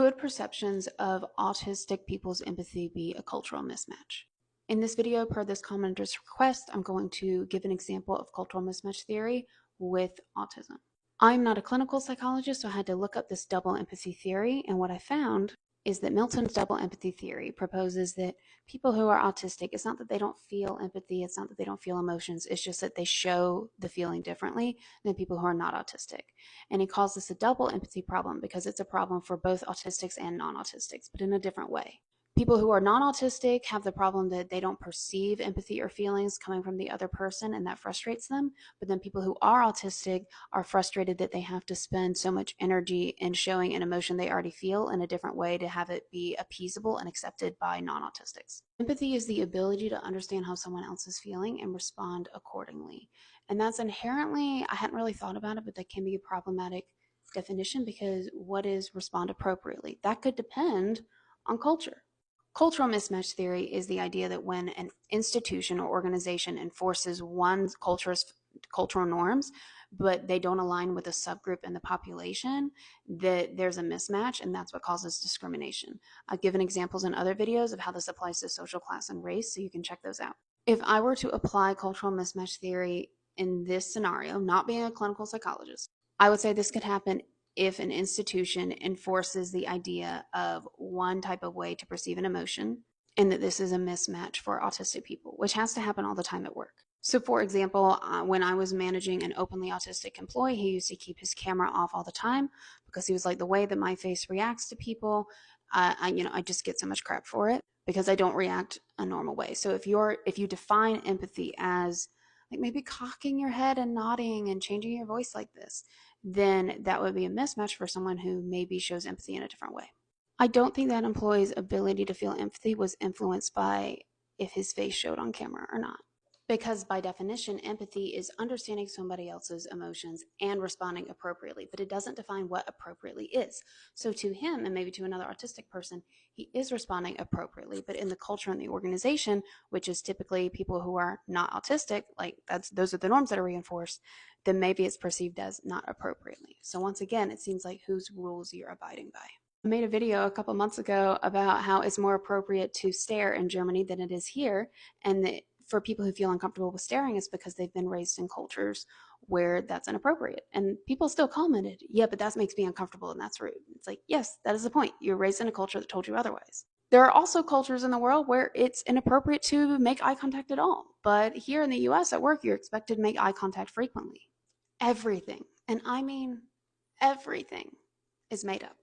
Could perceptions of autistic people's empathy be a cultural mismatch? In this video, per this commenter's request, I'm going to give an example of cultural mismatch theory with autism. I'm not a clinical psychologist, so I had to look up this double empathy theory, and what I found is that Milton's double empathy theory proposes that people who are autistic, it's not that they don't feel empathy, it's not that they don't feel emotions, it's just that they show the feeling differently than people who are not autistic. And he calls this a double empathy problem because it's a problem for both autistics and non-autistics, but in a different way. People who are non-autistic have the problem that they don't perceive empathy or feelings coming from the other person, and that frustrates them. But then people who are autistic are frustrated that they have to spend so much energy in showing an emotion they already feel in a different way to have it be appeasable and accepted by non-autistics. Empathy is the ability to understand how someone else is feeling and respond accordingly. And that's inherently, I hadn't really thought about it, but that can be a problematic definition, because what is respond appropriately? That could depend on culture. Cultural mismatch theory is the idea that when an institution or organization enforces one culture's cultural norms, but they don't align with a subgroup in the population, that there's a mismatch, and that's what causes discrimination. I've given examples in other videos of how this applies to social class and race, so you can check those out. If I were to apply cultural mismatch theory in this scenario, not being a clinical psychologist, I would say this could happen if an institution enforces the idea of one type of way to perceive an emotion, and that this is a mismatch for autistic people, which has to happen all the time at work. So for example, when I was managing an openly autistic employee, he used to keep his camera off all the time because he was like, the way that my face reacts to people, I just get so much crap for it because I don't react a normal way. So if you define empathy as like maybe cocking your head and nodding and changing your voice like this, then that would be a mismatch for someone who maybe shows empathy in a different way. I don't think that employee's ability to feel empathy was influenced by if his face showed on camera or not. Because by definition, empathy is understanding somebody else's emotions and responding appropriately, but it doesn't define what appropriately is. So to him, and maybe to another autistic person, he is responding appropriately, but in the culture and the organization, which is typically people who are not autistic, like those are the norms that are reinforced, then maybe it's perceived as not appropriately. So once again, it seems like whose rules you're abiding by. I made a video a couple months ago about how it's more appropriate to stare in Germany than it is here, and that for people who feel uncomfortable with staring, it's because they've been raised in cultures where that's inappropriate. And people still commented, yeah, but that makes me uncomfortable and that's rude. It's like, yes, that is the point. You're raised in a culture that told you otherwise. There are also cultures in the world where it's inappropriate to make eye contact at all. But here in the US at work, you're expected to make eye contact frequently. Everything, and I mean everything, is made up.